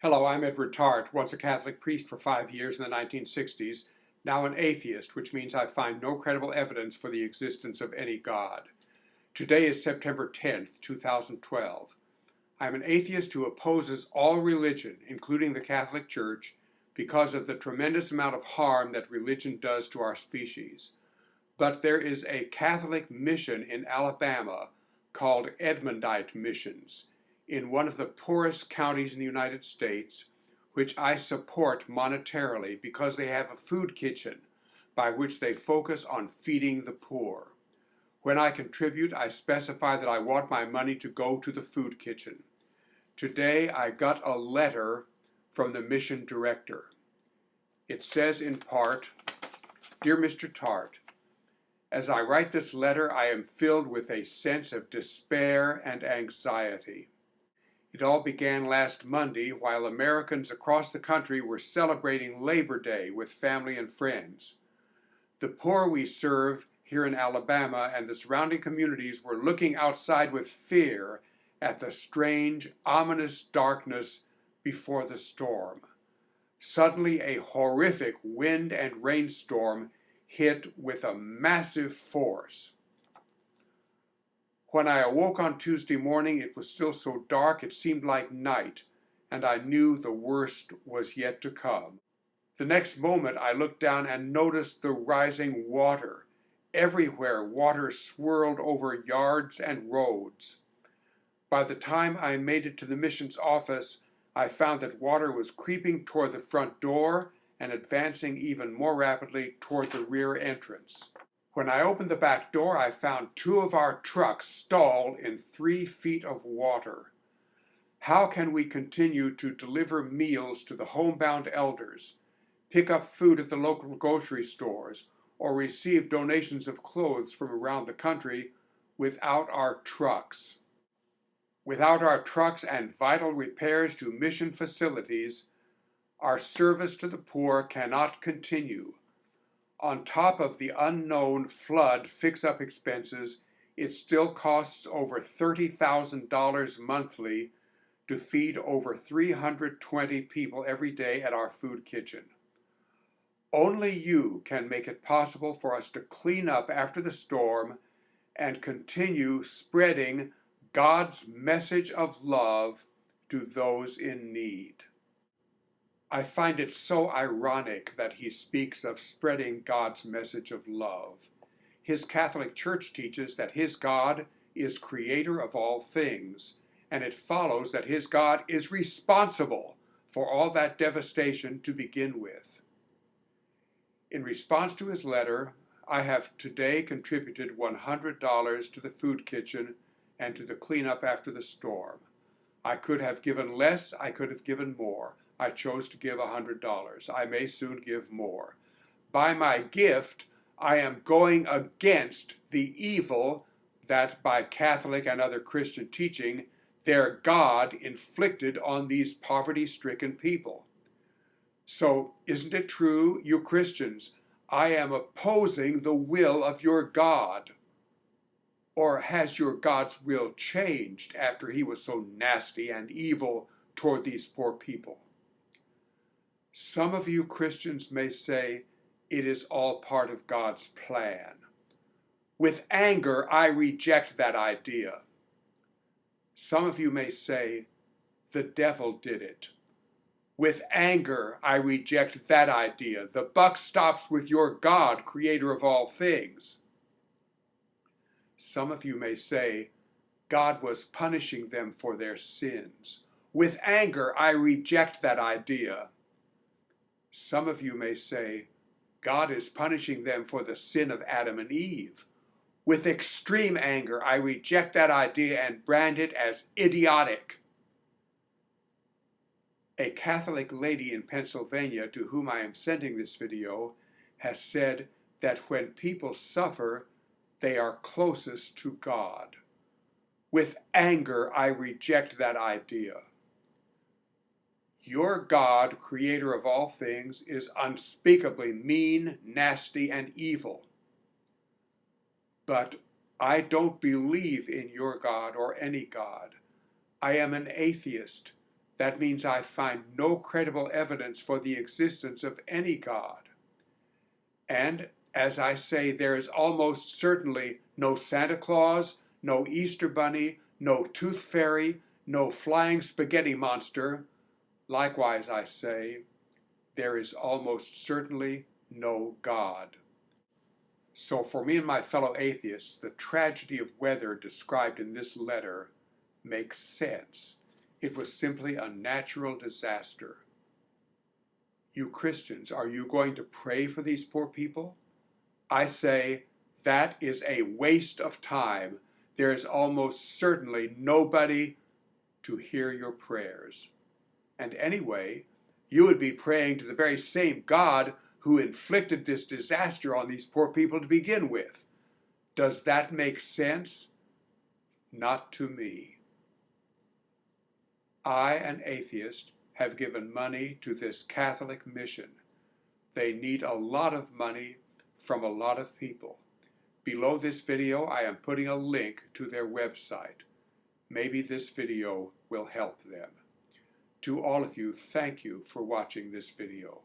Hello, I'm E.Tarte, once a Catholic priest for 5 years in the 1960s, now an atheist, which means I find no credible evidence for the existence of any God. Today is September 10th, 2012. I'm an atheist who opposes all religion, including the Catholic Church, because of the tremendous amount of harm that religion does to our species. But there is a Catholic mission in Alabama called Edmondite Missions, in one of the poorest counties in the United States, which I support monetarily because they have a food kitchen by which they focus on feeding the poor. When I contribute, I specify that I want my money to go to the food kitchen. Today, I got a letter from the mission director. It says in part, "Dear Mr. Tarte, as I write this letter, I am filled with a sense of despair and anxiety. It all began last Monday while Americans across the country were celebrating Labor Day with family and friends. The poor we serve here in Alabama and the surrounding communities were looking outside with fear at the strange, ominous darkness before the storm. Suddenly, a horrific wind and rainstorm hit with a massive force. When I awoke on Tuesday morning, it was still so dark it seemed like night, and I knew the worst was yet to come. The next moment I looked down and noticed the rising water. Everywhere water swirled over yards and roads. By the time I made it to the mission's office, I found that water was creeping toward the front door and advancing even more rapidly toward the rear entrance. When I opened the back door, I found two of our trucks stalled in 3 feet of water. How can we continue to deliver meals to the homebound elders, pick up food at the local grocery stores, or receive donations of clothes from around the country without our trucks? Without our trucks and vital repairs to mission facilities, our service to the poor cannot continue. On top of the unknown flood fix-up expenses, it still costs over $30,000 monthly to feed over 320 people every day at our food kitchen. Only you can make it possible for us to clean up after the storm and continue spreading God's message of love to those in need." I find it so ironic that he speaks of spreading God's message of love. His Catholic Church teaches that his God is creator of all things, and it follows that his God is responsible for all that devastation to begin with. In response to his letter, I have today contributed $100 to the food kitchen and to the cleanup after the storm. I could have given less, I could have given more. I chose to give $100. I may soon give more. By my gift, I am going against the evil that, by Catholic and other Christian teaching, their God inflicted on these poverty-stricken people. So, isn't it true, you Christians, I am opposing the will of your God? Or has your God's will changed after he was so nasty and evil toward these poor people? Some of you Christians may say it is all part of God's plan. With anger, I reject that idea. Some of you may say the devil did it. With anger, I reject that idea. The buck stops with your God, creator of all things. Some of you may say God was punishing them for their sins. With anger, I reject that idea. Some of you may say, God is punishing them for the sin of Adam and Eve. With extreme anger, I reject that idea and brand it as idiotic. A Catholic lady in Pennsylvania, to whom I am sending this video, has said that when people suffer, they are closest to God. With anger, I reject that idea. Your God, creator of all things, is unspeakably mean, nasty, and evil. But I don't believe in your God or any God. I am an atheist, That means I find no credible evidence for the existence of any God. And, as I say, there is almost certainly no Santa Claus, no Easter Bunny, no Tooth Fairy, no flying spaghetti monster. Likewise, I say, there is almost certainly no God. So for me and my fellow atheists, the tragedy of weather described in this letter makes sense. It was simply a natural disaster. You Christians, are you going to pray for these poor people? I say that is a waste of time. There is almost certainly nobody to hear your prayers. And anyway, you would be praying to the very same God who inflicted this disaster on these poor people to begin with. Does that make sense? Not to me. I, an atheist, have given money to this Catholic mission. They need a lot of money from a lot of people. Below this video, I am putting a link to their website. Maybe this video will help them. To all of you, thank you for watching this video.